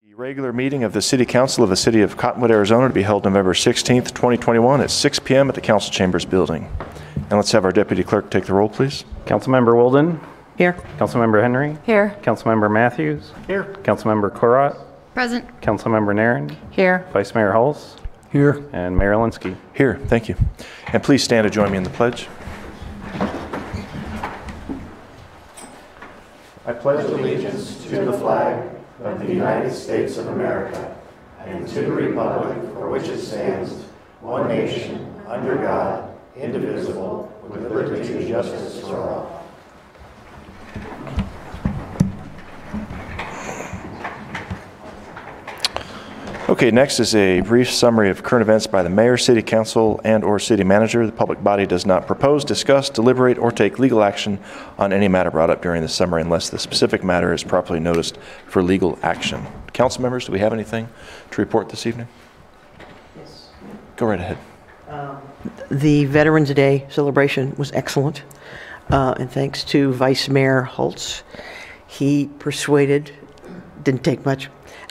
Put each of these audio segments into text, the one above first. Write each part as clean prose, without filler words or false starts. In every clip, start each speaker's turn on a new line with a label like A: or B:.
A: The regular meeting of the City Council of the City of Cottonwood, Arizona to be held November 16th, 2021 at 6 p.m. at the Council Chambers building. And let's have our Deputy Clerk take the roll, please.
B: Councilmember Wilden.
C: Here.
B: Councilmember Henry.
C: Here.
B: Councilmember Matthews.
A: Here.
B: Councilmember Korat.
C: Present.
B: Councilmember Naren.
C: Here.
B: Vice Mayor Hulse.
D: Here.
B: And Mayor Linsky.
A: Here. Thank you. And please stand to join me in the pledge. I pledge allegiance to the flag of the United States of America and to the republic for which it stands, one nation, under God, indivisible, with liberty and justice for all. Okay, next is a brief summary of current events by the Mayor, City Council, and/or City Manager. The public body does not propose, discuss, deliberate, or take legal action on any matter brought up during the summary unless the specific matter is properly noticed for legal action. Council members, do we have anything to report this evening?
C: Yes.
A: Go right ahead.
C: The Veterans Day celebration was excellent, and thanks to Vice Mayor Hulse. He persuaded, didn't take much,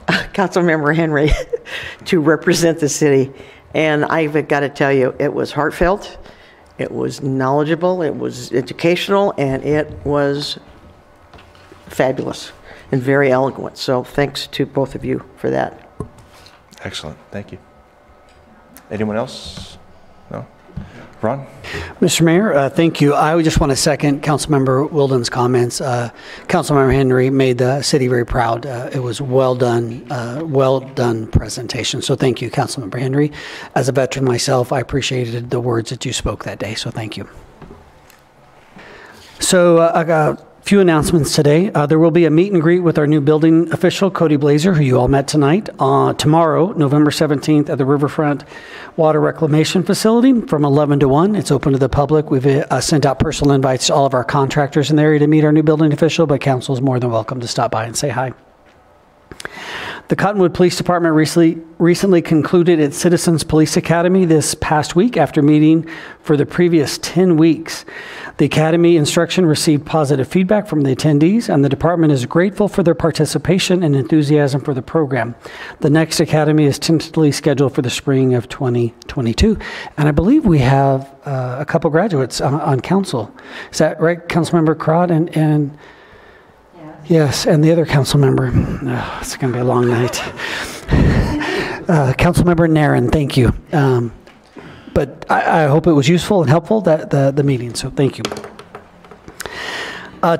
C: Councilmember Henry to represent the city. And I've got to tell you, it was heartfelt, it was knowledgeable, it was educational, and it was fabulous and very eloquent. So thanks to both of you for that.
A: Excellent. Thank you. Anyone else? No? Ron?
D: Mr. Mayor, thank you. I would just want to second Councilmember Wilden's comments. Councilmember Henry made the city very proud. It was well done presentation. So thank you, Councilmember Henry. As a veteran myself, I appreciated the words that you spoke that day. So thank you. So I got a few announcements today. There will be a meet and greet with our new building official, Cody Blazer, who you all met tonight, tomorrow, November 17th, at the Riverfront Water Reclamation Facility from 11 to 1. It's open to the public. We've sent out personal invites to all of our contractors in the area to meet our new building official, but council is more than welcome to stop by and say hi. The Cottonwood Police Department recently concluded its Citizens Police Academy this past week after meeting for the previous 10 weeks. The Academy instruction received positive feedback from the attendees, and the department is grateful for their participation and enthusiasm for the program. The next Academy is tentatively scheduled for the spring of 2022. And I believe we have a couple graduates on council. Is that right, Councilmember Crod and yes, and the other council member. Oh, it's going to be a long night. Councilmember Naren, thank you. But I hope it was useful and helpful, the meeting, so thank you.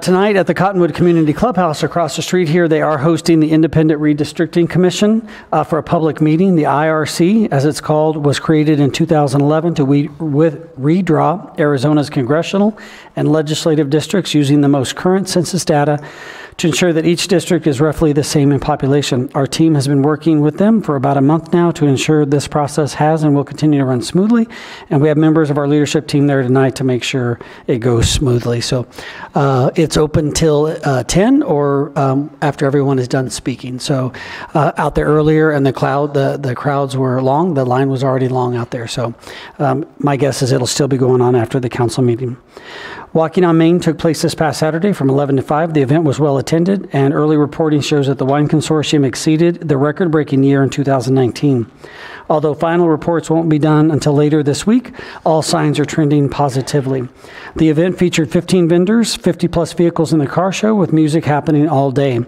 D: Tonight at the Cottonwood Community Clubhouse across the street here, they are hosting the Independent Redistricting Commission for a public meeting. The IRC, as it's called, was created in 2011 to redraw Arizona's congressional and legislative districts using the most current census data to ensure that each district is roughly the same in population. Our team has been working with them for about a month now to ensure this process has and will continue to run smoothly. And we have members of our leadership team there tonight to make sure it goes smoothly. So it's open till 10 or after everyone is done speaking. So out there earlier and the crowds were long. The line was already long out there. So my guess is it'll still be going on after the council meeting. Walking on Main took place this past Saturday from 11 to 5. The event was well attended, and early reporting shows that the wine consortium exceeded the record-breaking year in 2019. Although final reports won't be done until later this week, all signs are trending positively. The event featured 15 vendors, 50-plus vehicles in the car show, with music happening all day.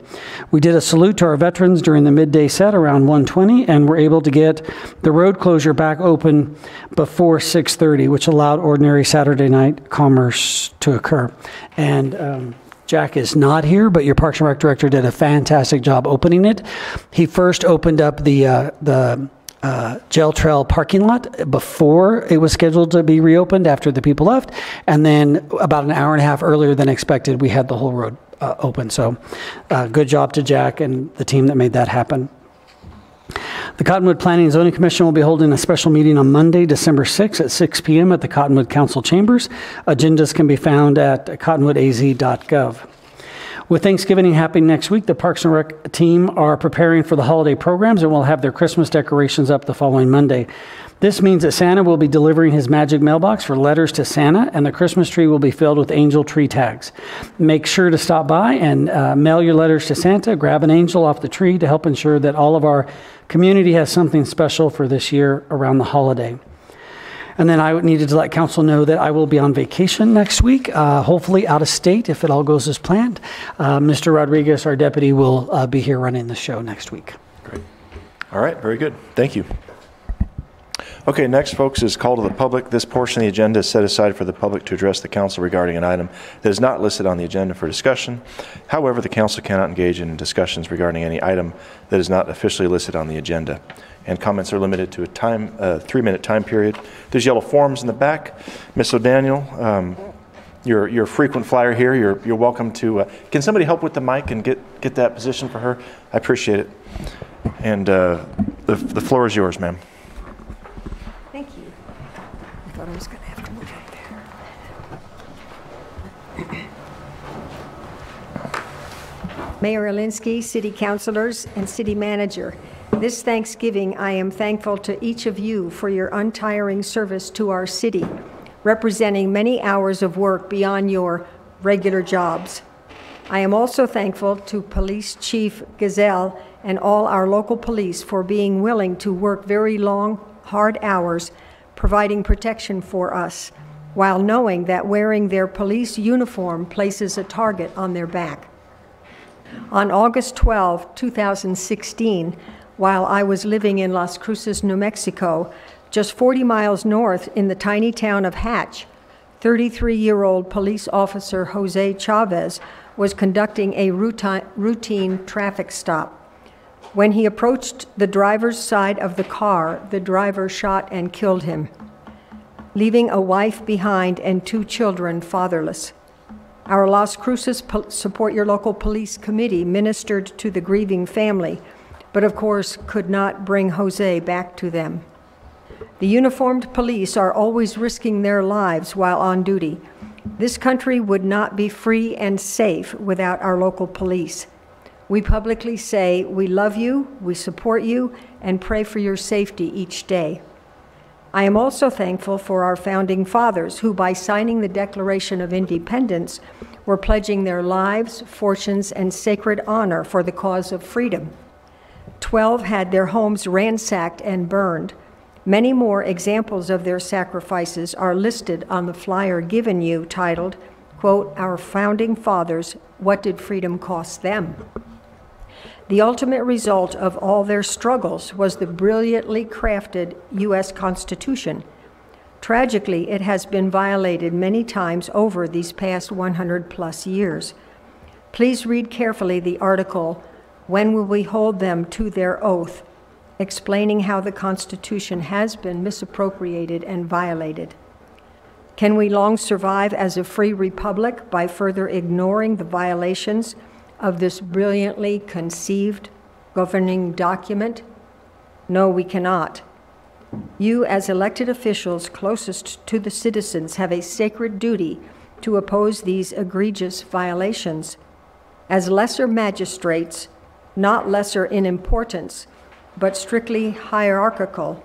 D: We did a salute to our veterans during the midday set around 1:20, and were able to get the road closure back open before 6:30, which allowed ordinary Saturday night commerce to occur. And Jack is not here, but your Parks and Rec director did a fantastic job opening it. He first opened up the Jail Trail parking lot before it was scheduled to be reopened after the people left. And then about an hour and a half earlier than expected, we had the whole road open. So good job to Jack and the team that made that happen. The Cottonwood Planning and Zoning Commission will be holding a special meeting on Monday, December 6th at 6 p.m. at the Cottonwood Council Chambers. Agendas can be found at CottonwoodAZ.gov. With Thanksgiving happening next week, the Parks and Rec team are preparing for the holiday programs and will have their Christmas decorations up the following Monday. This means that Santa will be delivering his magic mailbox for letters to Santa, and the Christmas tree will be filled with angel tree tags. Make sure to stop by and mail your letters to Santa. Grab an angel off the tree to help ensure that all of our community has something special for this year around the holiday. And then I needed to let council know that I will be on vacation next week, hopefully out of state if it all goes as planned. Mr. Rodriguez, our deputy, will be here running the show next week.
A: Great. All right, very good. Thank you. Okay, next, folks, is call to the public. This portion of the agenda is set aside for the public to address the council regarding an item that is not listed on the agenda for discussion. However, the council cannot engage in discussions regarding any item that is not officially listed on the agenda. And comments are limited to a 3-minute time period. There's yellow forms in the back. Ms. O'Daniel, you're a frequent flyer here. You're welcome to. Can somebody help with the mic and get that position for her? I appreciate it. And the floor is yours, ma'am.
E: Thank you. I thought I was going to have to move up there. Mayor Alinsky, city councilors, and city manager, this Thanksgiving, I am thankful to each of you for your untiring service to our city, representing many hours of work beyond your regular jobs. I am also thankful to Police Chief Gazelle and all our local police for being willing to work very long, hard hours, providing protection for us, while knowing that wearing their police uniform places a target on their back. On August 12, 2016, while I was living in Las Cruces, New Mexico, just 40 miles north in the tiny town of Hatch, 33-year-old police officer Jose Chavez was conducting a routine traffic stop. When he approached the driver's side of the car, the driver shot and killed him, leaving a wife behind and 2 children fatherless. Our Las Cruces Support Your Local Police Committee ministered to the grieving family, but of course could not bring Jose back to them. The uniformed police are always risking their lives while on duty. This country would not be free and safe without our local police. We publicly say we love you, we support you, and pray for your safety each day. I am also thankful for our founding fathers who, by signing the Declaration of Independence, were pledging their lives, fortunes, and sacred honor for the cause of freedom. 12 had their homes ransacked and burned. Many more examples of their sacrifices are listed on the flyer given you titled, quote, "Our Founding Fathers, What Did Freedom Cost Them?" The ultimate result of all their struggles was the brilliantly crafted U.S. Constitution. Tragically, it has been violated many times over these past 100+ years. Please read carefully the article, "When Will We Hold Them to Their Oath?" explaining how the Constitution has been misappropriated and violated. Can we long survive as a free republic by further ignoring the violations of this brilliantly conceived governing document? No, we cannot. You, as elected officials closest to the citizens, have a sacred duty to oppose these egregious violations. As lesser magistrates, not lesser in importance, but strictly hierarchical,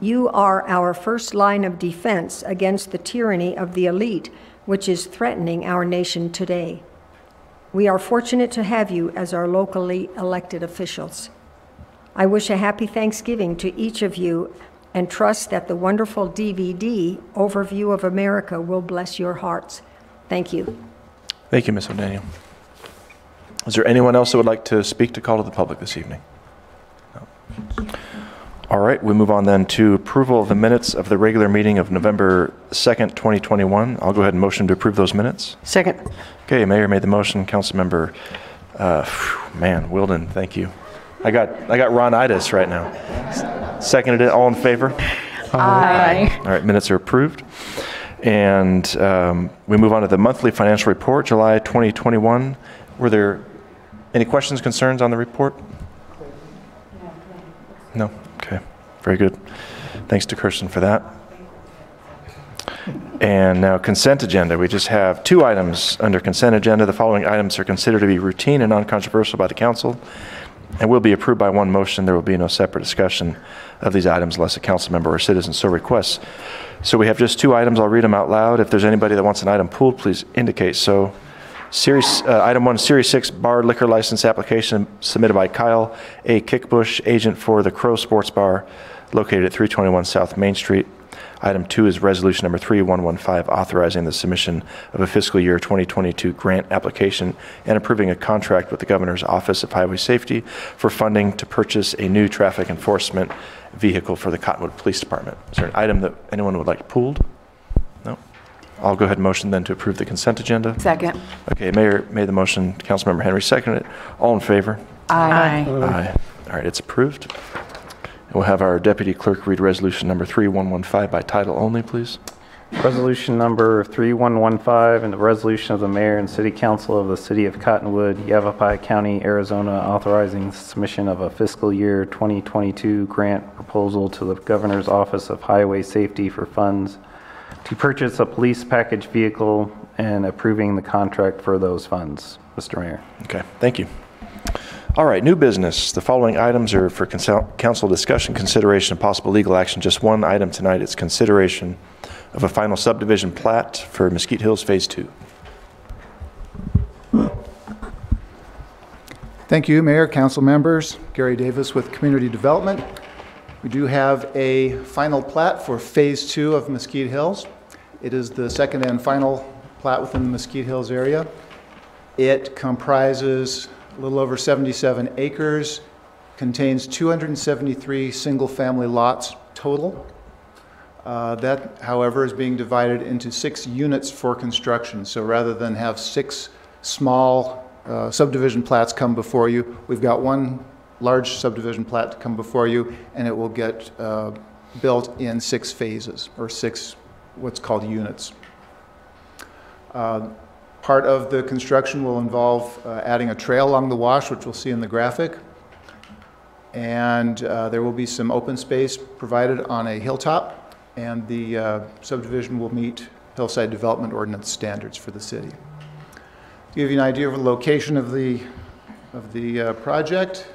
E: you are our first line of defense against the tyranny of the elite, which is threatening our nation today. We are fortunate to have you as our locally elected officials. I wish a happy Thanksgiving to each of you and trust that the wonderful DVD, Overview of America, will bless your hearts. Thank you.
A: Thank you, Ms. O'Daniel. Is there anyone else that would like to speak to call to the public this evening? No. All right, we move on then to approval of the minutes of the regular meeting of November 2nd, 2021. I'll go ahead and motion to approve those minutes.
C: Second.
A: Okay, Mayor made the motion. Councilmember, Wilden, thank you. I got rhinitis right now. Seconded it. All in favor?
F: Aye.
A: All right, minutes are approved. And we move on to the monthly financial report, July 2021. Were there any questions, concerns on the report? No? Okay, very good. Thanks to Kirsten for that. And now consent agenda. We just have 2 items under consent agenda. The following items are considered to be routine and non-controversial by the council and will be approved by one motion. There will be no separate discussion of these items unless a council member or citizen so requests. So we have just 2 items. I'll read them out loud. If there's anybody that wants an item pulled, please indicate so. Item 1, Series 6 bar liquor license application submitted by Kyle A. Kickbush, agent for the Crow Sports Bar, located at 321 South Main Street. Item 2 is resolution number 3115, authorizing the submission of a fiscal year 2022 grant application and approving a contract with the Governor's Office of Highway Safety for funding to purchase a new traffic enforcement vehicle for the Cottonwood Police Department. Is there an item that anyone would like pulled? No? I'll go ahead and motion then to approve the consent agenda.
F: Second.
A: Okay, Mayor made the motion, Councilmember Henry seconded it. All in favor?
F: Aye.
A: Aye. All right, it's approved. And we'll have our deputy clerk read resolution number 3115 by title only, please.
B: Resolution number 3115, and the resolution of the mayor and city council of the city of Cottonwood, Yavapai County, Arizona, authorizing the submission of a fiscal year 2022 grant proposal to the Governor's Office of Highway Safety for funds to purchase a police package vehicle and approving the contract for those funds. Mr. Mayor.
A: Okay, thank you. All right, new business. The following items are for council discussion, consideration, and possible legal action. Just one item tonight. It's consideration of a final subdivision plat for Mesquite Hills Phase 2.
G: Thank you, Mayor, council members. Gary Davis with Community Development. We do have a final plat for Phase 2 of Mesquite Hills. It is the second and final plat within the Mesquite Hills area. It comprises a little over 77 acres, contains 273 single-family lots total. That, however, is being divided into 6 units for construction. So rather than have 6 small subdivision plats come before you, we've got one large subdivision plat to come before you, and it will get built in 6 phases, or 6 what's called units. Part of the construction will involve adding a trail along the wash, which we'll see in the graphic. And there will be some open space provided on a hilltop, and the subdivision will meet Hillside Development Ordinance standards for the city. To give you an idea of the location of the project,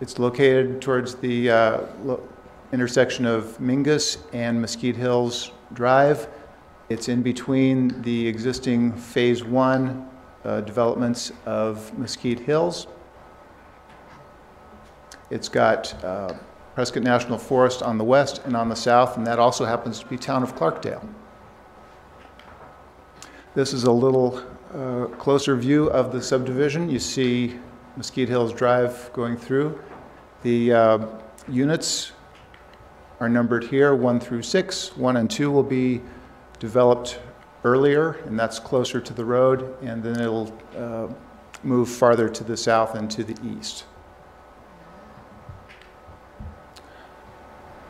G: it's located towards the intersection of Mingus and Mesquite Hills Drive. It's in between the existing Phase 1 developments of Mesquite Hills. It's got Prescott National Forest on the west and on the south, and that also happens to be town of Clarkdale. This is a little closer view of the subdivision. You see Mesquite Hills Drive going through. The units are numbered here, 1 through 6. 1 and 2 will be developed earlier, and that's closer to the road, and then it'll move farther to the south and to the east.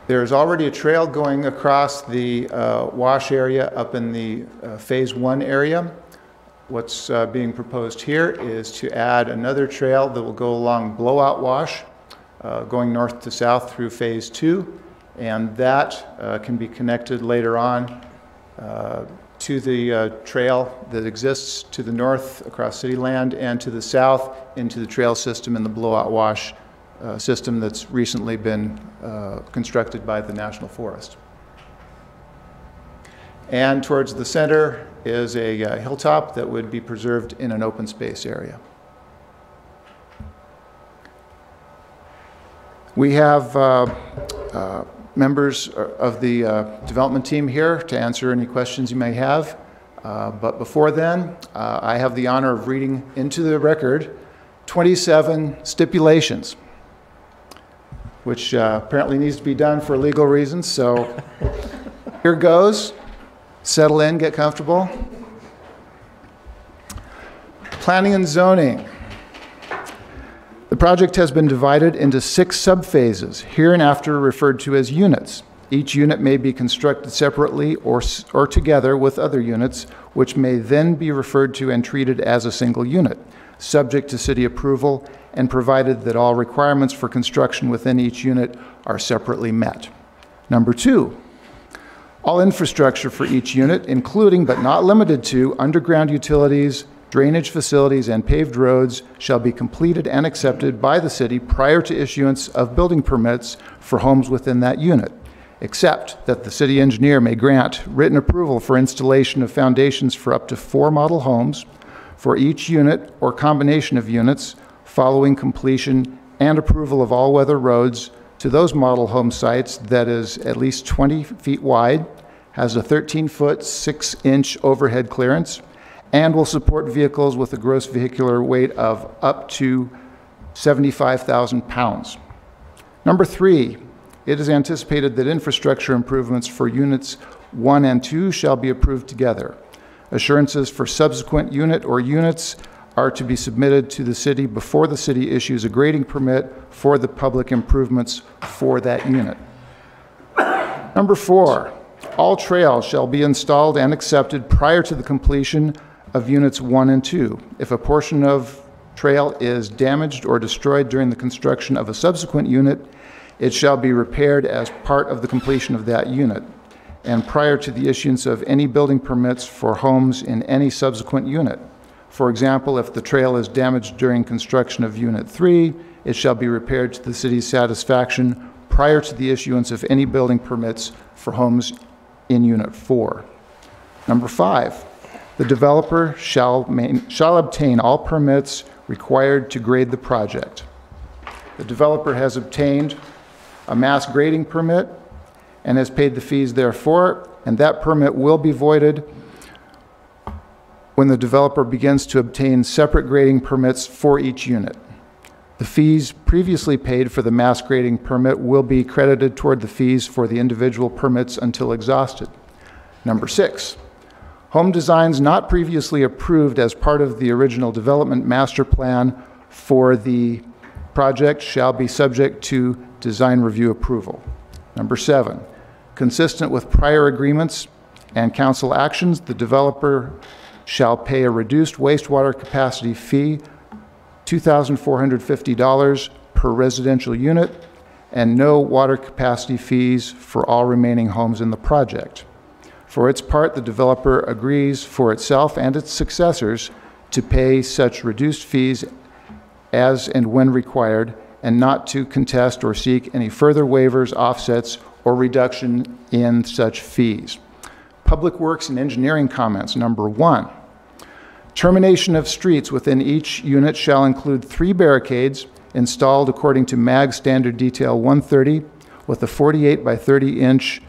G: There's already a trail going across the wash area up in the Phase 1 area. What's being proposed here is to add another trail that will go along Blowout Wash, going north to south through Phase 2, and that can be connected later on to the trail that exists to the north across city land, and to the south into the trail system in the Blowout Wash system that's recently been constructed by the National Forest. And towards the center is a hilltop that would be preserved in an open space area. We have members of the development team here to answer any questions you may have. But before then, I have the honor of reading into the record 27 stipulations, which apparently needs to be done for legal reasons. So here goes. Settle in, get comfortable. Planning and zoning. The project has been divided into 6 subphases, hereinafter referred to as units. Each unit may be constructed separately or together with other units, which may then be referred to and treated as a single unit, subject to city approval and provided that all requirements for construction within each unit are separately met. Number 2, all infrastructure for each unit, including but not limited to underground utilities, drainage facilities, and paved roads shall be completed and accepted by the city prior to issuance of building permits for homes within that unit, except that the city engineer may grant written approval for installation of foundations for up to 4 model homes for each unit or combination of units following completion and approval of all-weather roads to those model home sites that is at least 20 feet wide, has a 13-foot, 6-inch overhead clearance, and will support vehicles with a gross vehicular weight of up to 75,000 pounds. Number 3, it is anticipated that infrastructure improvements for units 1 and 2 shall be approved together. Assurances for subsequent unit or units are to be submitted to the city before the city issues a grading permit for the public improvements for that unit. Number 4, all trails shall be installed and accepted prior to the completion of units 1 and 2. If a portion of trail is damaged or destroyed during the construction of a subsequent unit, it shall be repaired as part of the completion of that unit and prior to the issuance of any building permits for homes in any subsequent unit. For example, if the trail is damaged during construction of Unit 3, it shall be repaired to the city's satisfaction prior to the issuance of any building permits for homes in Unit 4. Number 5, the developer shall obtain all permits required to grade the project. The developer has obtained a mass grading permit and has paid the fees therefor, and that permit will be voided when the developer begins to obtain separate grading permits for each unit. The fees previously paid for the mass grading permit will be credited toward the fees for the individual permits until exhausted. Number 6, home designs not previously approved as part of the original development master plan for the project shall be subject to design review approval. Number 7, consistent with prior agreements and council actions, the developer shall pay a reduced wastewater capacity fee, $2,450 per residential unit, and no water capacity fees for all remaining homes in the project. For its part, the developer agrees for itself and its successors to pay such reduced fees as and when required, and not to contest or seek any further waivers, offsets, or reduction in such fees. Public Works and Engineering comments. Number 1, termination of streets within each unit shall include 3 barricades installed according to MAG Standard Detail 130 with a 48 by 30 inch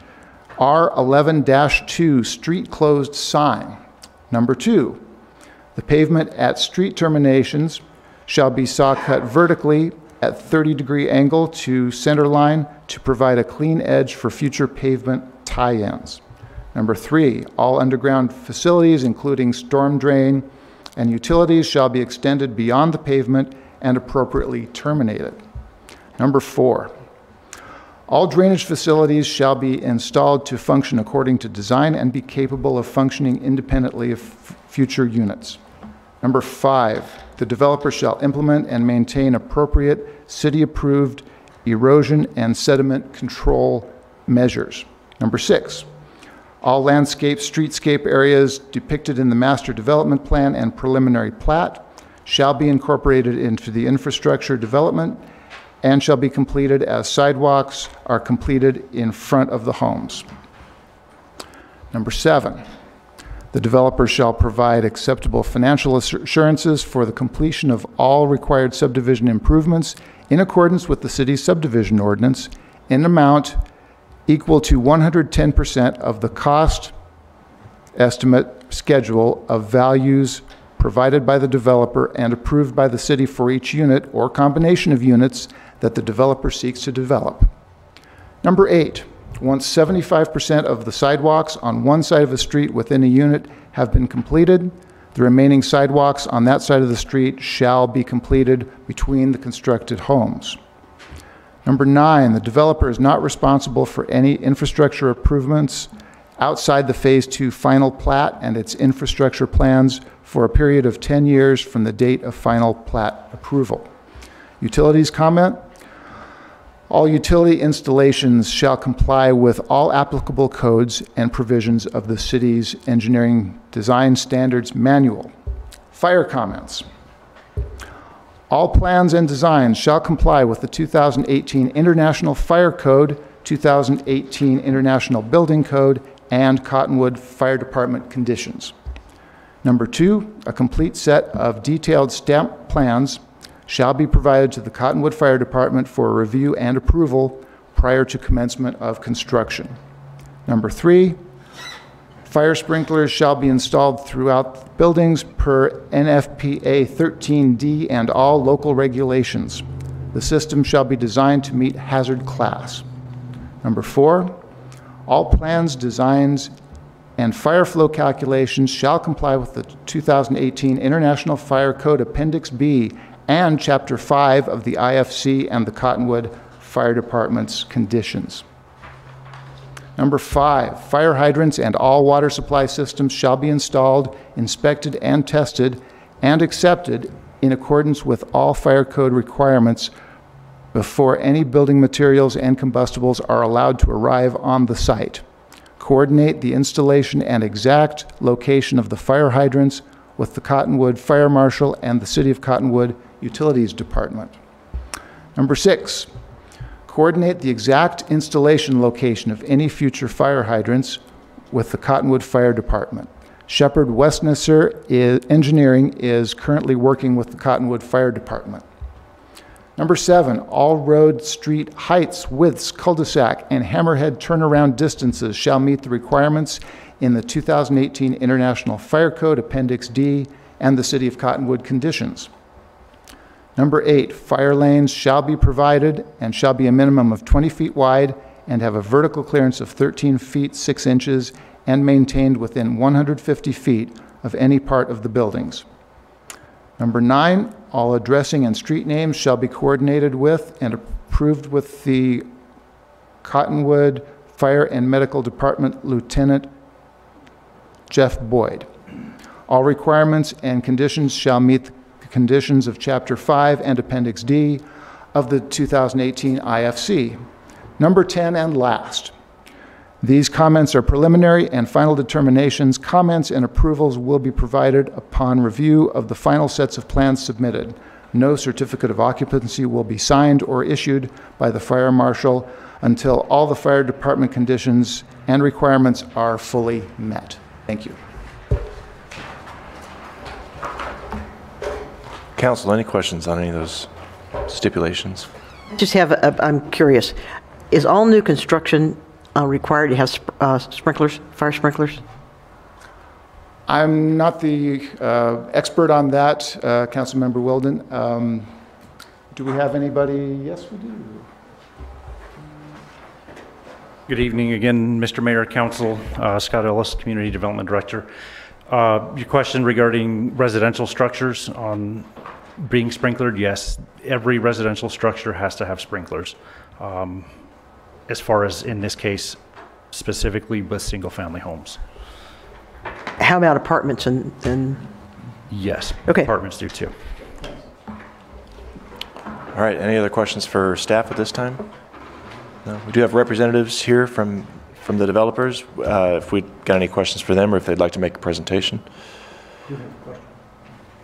G: R11-2 street closed sign. Number 2, the pavement at street terminations shall be saw cut vertically at 30-degree angle to center line to provide a clean edge for future pavement tie-ins. Number 3, all underground facilities, including storm drain and utilities, shall be extended beyond the pavement and appropriately terminated. Number 4, all drainage facilities shall be installed to function according to design and be capable of functioning independently of future units. Number 5, the developer shall implement and maintain appropriate city-approved erosion and sediment control measures. Number 6, all landscape, streetscape areas depicted in the master development plan and preliminary plat shall be incorporated into the infrastructure development and shall be completed as sidewalks are completed in front of the homes. Number 7, the developer shall provide acceptable financial assurances for the completion of all required subdivision improvements in accordance with the city's subdivision ordinance in an amount equal to 110% of the cost estimate schedule of values provided by the developer and approved by the city for each unit or combination of units that the developer seeks to develop. Number 8, once 75% of the sidewalks on one side of a street within a unit have been completed, the remaining sidewalks on that side of the street shall be completed between the constructed homes. Number 9, the developer is not responsible for any infrastructure improvements outside the Phase 2 final plat and its infrastructure plans for a period of 10 years from the date of final plat approval. Utilities comment. All utility installations shall comply with all applicable codes and provisions of the city's engineering design standards manual. Fire comments. All plans and designs shall comply with the 2018 International Fire Code, 2018 International Building Code, and Cottonwood Fire Department conditions. Number 2, a complete set of detailed stamped plans shall be provided to the Cottonwood Fire Department for review and approval prior to commencement of construction. Number 3, fire sprinklers shall be installed throughout buildings per NFPA 13D and all local regulations. The system shall be designed to meet hazard class. Number 4, all plans, designs, and fire flow calculations shall comply with the 2018 International Fire Code Appendix B and Chapter 5 of the IFC and the Cottonwood Fire Department's conditions. Number 5, fire hydrants and all water supply systems shall be installed, inspected, and tested, and accepted in accordance with all fire code requirements before any building materials and combustibles are allowed to arrive on the site. Coordinate the installation and exact location of the fire hydrants with the Cottonwood Fire Marshal and the City of Cottonwood Utilities Department. Number 6, coordinate the exact installation location of any future fire hydrants with the Cottonwood Fire Department. Shepard Westnesser Engineering is currently working with the Cottonwood Fire Department. Number 7, all road, street heights, widths, cul-de-sac, and hammerhead turnaround distances shall meet the requirements in the 2018 International Fire Code Appendix D and the City of Cottonwood conditions. Number 8, fire lanes shall be provided and shall be a minimum of 20 feet wide and have a vertical clearance of 13 feet 6 inches and maintained within 150 feet of any part of the buildings. Number 9, all addressing and street names shall be coordinated with and approved with the Cottonwood Fire and Medical Department Lieutenant Jeff Boyd. All requirements and conditions shall meet the conditions of Chapter 5 and Appendix D of the 2018 IFC. Number 10 and last. These comments are preliminary and final determinations. Comments and approvals will be provided upon review of the final sets of plans submitted. No certificate of occupancy will be signed or issued by the fire marshal until all the fire department conditions and requirements are fully met. Thank you.
A: Council, any questions on any of those stipulations?
C: Just have, I'm curious, is all new construction required to have sprinklers, fire sprinklers?
G: I'm not the expert on that, Councilmember Wilden. Do we have anybody? Yes, we do.
F: Good evening again, Mr. Mayor, Council, Scott Ellis, Community Development Director. Your question regarding residential structures on being sprinklered, yes, every residential structure has to have sprinklers. As far as in this case, specifically with single-family homes.
C: How about apartments and
F: Yes,
C: okay.
F: Apartments do too.
A: All right, any other questions for staff at this time? No? We do have representatives here from the developers. If we got any questions for them or if they'd like to make a presentation.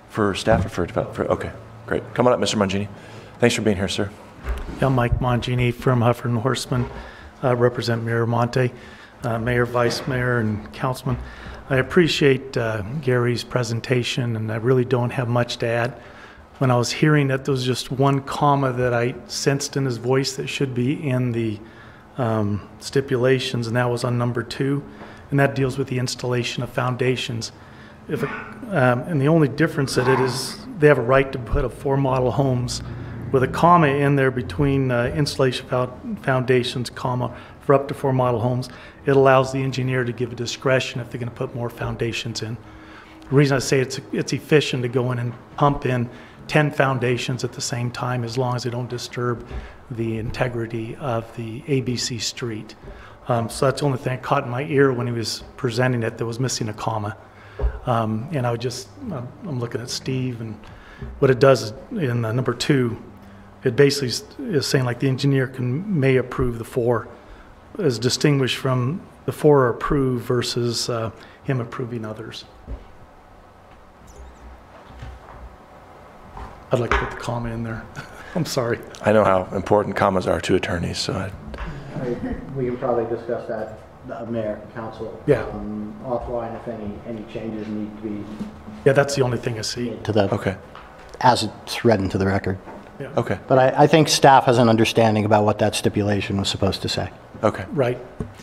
A: For staff or for developers? Okay, great. Come on up, Mr. Mangini. Thanks for being here, sir.
H: I'm Mike Mangini from Huffer and Horseman, represent Mayor Monte, Mayor, Vice Mayor, and Councilman. I appreciate Gary's presentation, and I really don't have much to add. When I was hearing that, there was just one comma that I sensed in his voice that should be in the stipulations, and that was on number 2, and that deals with the installation of foundations. And the only difference that it is, they have a right to put up 4 model homes with a comma in there between installation foundations, comma, for up to 4 model homes. It allows the engineer to give a discretion if they're going to put more foundations in. The reason I say it's efficient to go in and pump in 10 foundations at the same time, as long as they don't disturb the integrity of the ABC street. So that's the only thing that caught in my ear when he was presenting it, that was missing a comma. And I would just, I'm looking at Steve, and what it does is in number 2, it basically is saying like the engineer may approve the 4, as distinguished from the 4 are approved versus him approving others. I'd like to put the comma in there. I'm sorry.
A: I know how important commas are to attorneys, so
I: We can probably discuss that, Mayor, Council.
H: Yeah.
I: Offline if any changes need to be
H: Yeah, that's the only thing I see.
I: to the,
A: okay.
I: as it's read into the record.
A: Okay.
I: But I think staff has an understanding about what that stipulation was supposed to say.
A: Okay.
H: Right.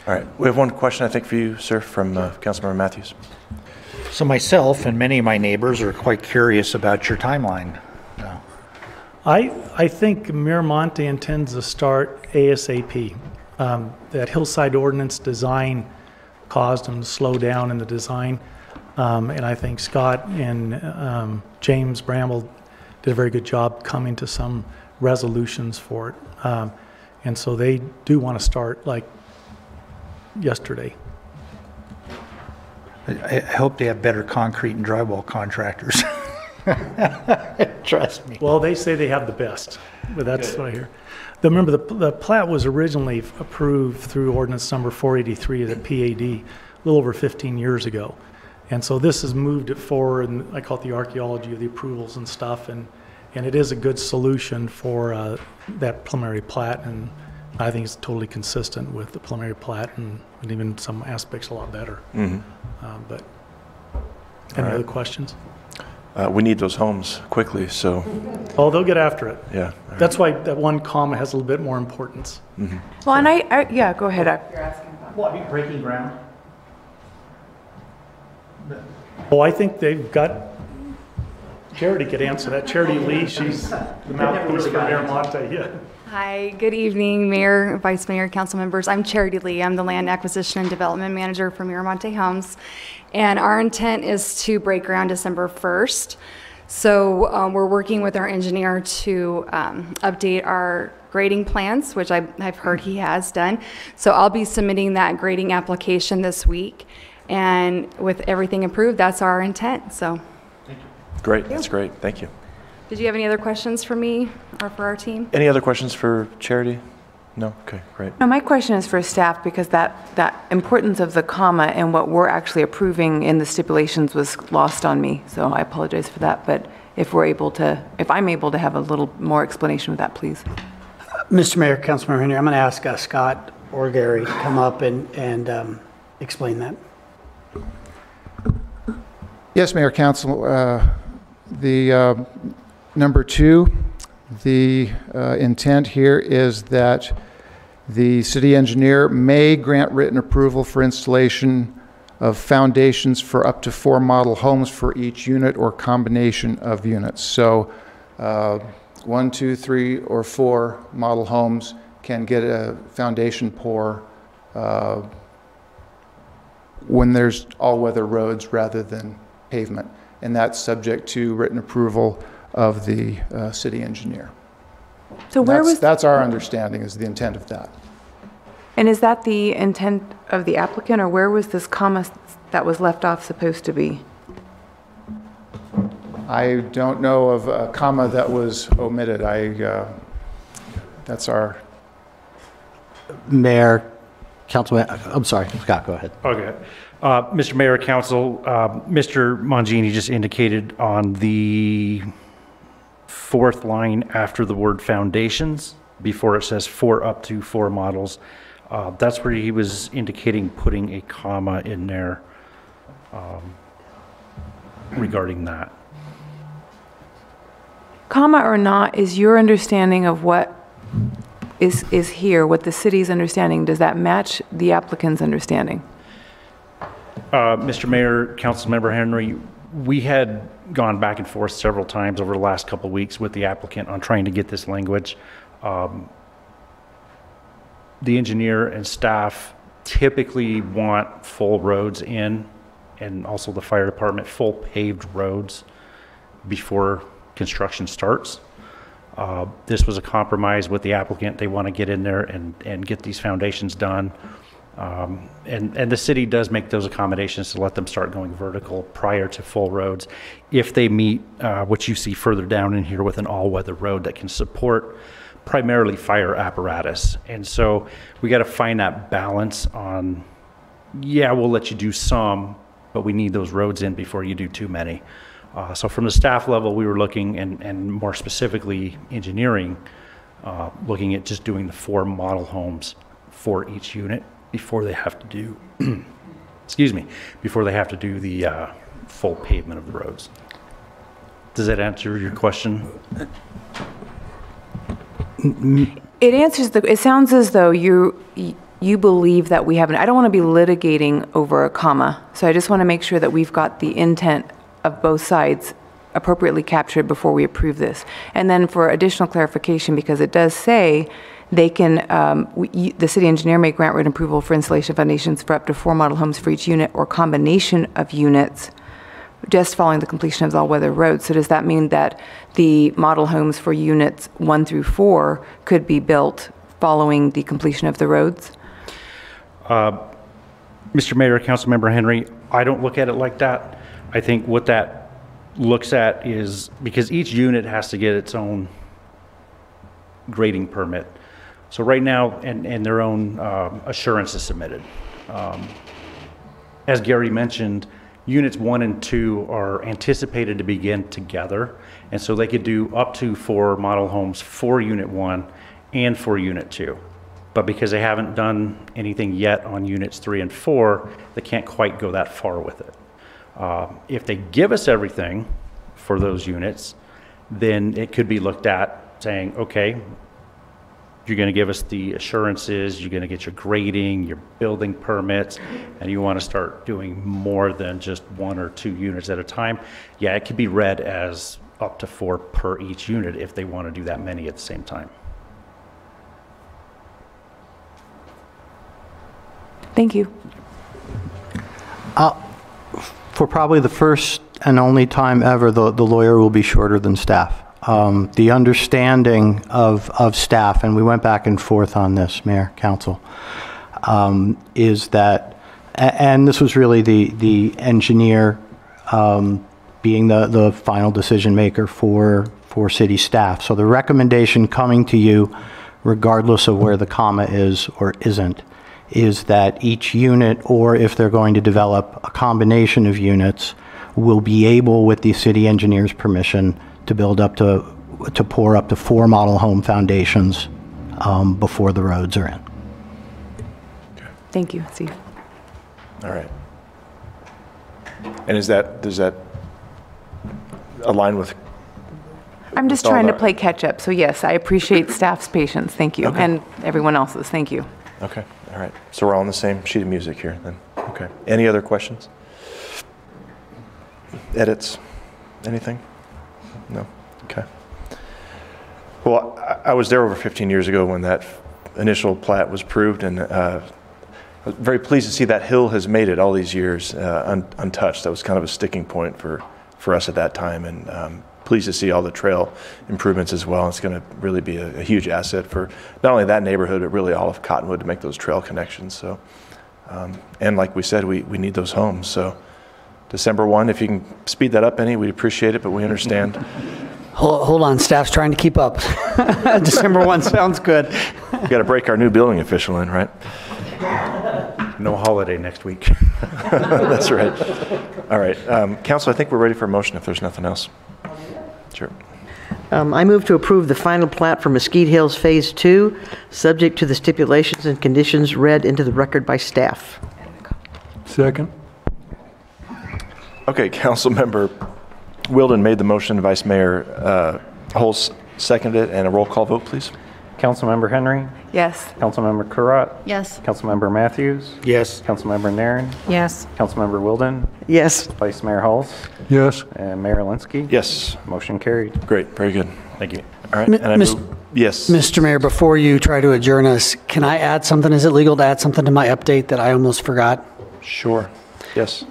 A: All right. We have one question, I think, for you, sir, from Councilmember Matthews.
J: So myself and many of my neighbors are quite curious about your timeline.
H: I think Miramonte intends to start ASAP. That hillside ordinance design caused them to slow down in the design. And I think Scott and James Bramble did a very good job coming to some resolutions for it. And so they do want to start like yesterday.
J: I hope they have better concrete and drywall contractors. Trust me.
H: Well, they say they have the best, but that's what I hear. Remember, the plat was originally approved through ordinance number 483 of the PAD a little over 15 years ago. And so this has moved it forward, and I call it the archaeology of the approvals and stuff, and it is a good solution for that preliminary plat, and I think it's totally consistent with the preliminary plat, and even some aspects a lot better.
A: Mm-hmm.
H: But any other questions?
A: We need those homes quickly, so
H: Oh, they'll get after it.
A: yeah.
H: That's why that one comma has a little bit more importance.
A: Mm-hmm.
K: Well, and yeah, go ahead. You're asking about.
J: Well, I mean, breaking ground.
H: Oh, I think they've got, Charity could answer that. Charity Lee, she's the mouthpiece for Miramonte, yeah.
L: Hi, good evening, Mayor, Vice Mayor, council members. I'm Charity Lee. I'm the Land Acquisition and Development Manager for Miramonte Homes. And our intent is to break ground December 1st. So we're working with our engineer to update our grading plans, which I've heard he has done. So I'll be submitting that grading application this week. And with everything approved, that's our intent, so.
A: Great, that's great. Thank you.
L: Did you have any other questions for me or for our team?
A: Any other questions for Charity? No? Okay, great.
K: No, my question is for staff, because that importance of the comma and what we're actually approving in the stipulations was lost on me, so I apologize for that. But if I'm able to have a little more explanation of that, please.
D: Mr. Mayor, Councilmember Henry, I'm going to ask Scott or Gary to come up and explain that.
G: Yes, Mayor, Council. The number 2, the intent here is that the city engineer may grant written approval for installation of foundations for up to 4 model homes for each unit or combination of units. So 1, 2, 3, or 4 model homes can get a foundation pour when there's all-weather roads rather than pavement, and that's subject to written approval of the city engineer.
K: So
G: That's our understanding, is the intent of that.
K: And is that the intent of the applicant, or where was this comma that was left off supposed to be?
G: I don't know of a comma that was omitted. That's our...
I: Mayor, Councilman, I'm sorry, Scott, go ahead.
F: Okay. Mr. Mayor, Council, Mr. Mangini just indicated on the 4th line after the word foundations, before it says for up to 4 models, that's where he was indicating putting a comma in there regarding that.
K: Comma or not, is your understanding of what is here, what the city's understanding, does that match the applicant's understanding?
F: Mr. Mayor, Councilmember Henry, we had gone back and forth several times over the last couple of weeks with the applicant on trying to get this language. The engineer and staff typically want full roads in, and also the fire department, full paved roads before construction starts. This was a compromise with the applicant. They want to get in there and get these foundations done. And the city does make those accommodations to let them start going vertical prior to full roads if they meet what you see further down in here with an all-weather road that can support primarily fire apparatus. And so we got to find that balance on, yeah, we'll let you do some, but we need those roads in before you do too many. So from the staff level, we were looking, and more specifically engineering, looking at just doing the 4 model homes for each unit before they have to do, excuse me, before they have to do the full pavement of the roads. Does that answer your question?
K: It answers it sounds as though you believe that we haven't, I don't want to be litigating over a comma, so I just want to make sure that we've got the intent of both sides appropriately captured before we approve this. And then for additional clarification, because it does say they can, the city engineer may grant written approval for installation of foundations for up to 4 model homes for each unit or combination of units just following the completion of the all-weather roads. So does that mean that the model homes for units 1 through 4 could be built following the completion of the roads?
F: Mr. Mayor, Councilmember Henry, I don't look at it like that. I think what that looks at is, because each unit has to get its own grading permit. So right now, and their own assurance is submitted. As Gary mentioned, units 1 and 2 are anticipated to begin together, and so they could do up to 4 model homes for Unit 1 and for Unit 2. But because they haven't done anything yet on Units 3 and 4, they can't quite go that far with it. If they give us everything for those units, then it could be looked at saying, okay, you're going to give us the assurances, you're going to get your grading, your building permits, and you want to start doing more than just 1 or 2 units at a time. Yeah, it could be read as up to 4 per each unit if they want to do that many at the same time.
K: Thank you.
I: For probably the first and only time ever, the lawyer will be shorter than staff. The understanding of staff, and we went back and forth on this, Mayor, Council, is that, and this was really the engineer being the final decision maker for city staff. So the recommendation coming to you, regardless of where the comma is or isn't, is that each unit, or if they're going to develop a combination of units, will be able, with the city engineer's permission, to build up to pour up to 4 model home foundations before the roads are in.
K: Thank you, Steve.
A: All right. And does that align with?
K: I'm just trying to play catch up. So yes, I appreciate staff's patience. Thank you.
A: Okay.
K: And everyone else's. Thank you.
A: Okay. All right. So we're all on the same sheet of music here then. Okay. Any other questions? Edits? Anything? No? Okay. Well, I was there over 15 years ago when that initial plat was approved, and I was very pleased to see that hill has made it all these years untouched. That was kind of a sticking point for us at that time, and pleased to see all the trail improvements as well. It's going to really be a huge asset for not only that neighborhood, but really all of Cottonwood to make those trail connections. So, and like we said, we need those homes. So December 1, if you can speed that up any, we'd appreciate it, but we understand.
D: Hold on, staff's trying to keep up. December 1 sounds good.
A: We got to break our new building official in, right?
F: No holiday next week.
A: That's right. All right. Council, I think we're ready for a motion if there's nothing else. Sure.
C: I move to approve the final plat for Mesquite Hills Phase 2, subject to the stipulations and conditions read into the record by staff.
M: Second.
A: Okay, Councilmember Wilden made the motion. Vice Mayor Holst seconded it, and a roll call vote, please.
B: Councilmember Henry.
K: Yes.
B: Councilmember Kurat.
L: Yes.
B: Councilmember Matthews.
J: Yes.
B: Councilmember Nairn.
L: Yes.
B: Councilmember Wilden.
C: Yes.
B: Vice Mayor Hulse.
M: Yes.
B: And Mayor Linsky.
A: Yes.
B: Motion carried.
A: Great. Very good.
F: Thank you.
A: All right. And I
D: Mis-
A: move. Yes.
D: Mr. Mayor, before you try to adjourn us, can I add something? Is it legal to add something to my update that I almost forgot?
A: Sure. Yes.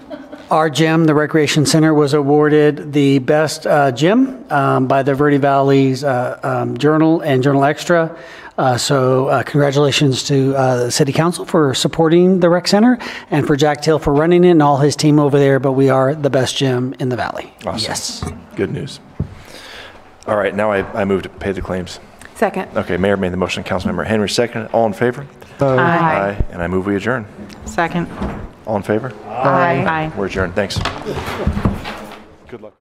D: Our gym, the Recreation Center, was awarded the best gym by the Verde Valley's Journal and Journal Extra. So congratulations to the City Council for supporting the Rec Center, and for Jack Till for running it and all his team over there, but we are the best gym in the Valley.
A: Awesome.
D: Yes.
A: Good news. All right. Now I move to pay the claims.
K: Second.
A: Okay. Mayor made the motion. Councilmember Henry seconded. All in favor?
K: Aye.
A: And I move we adjourn.
L: Second.
A: All in favor?
L: Aye.
A: We're adjourned. Thanks. Good luck.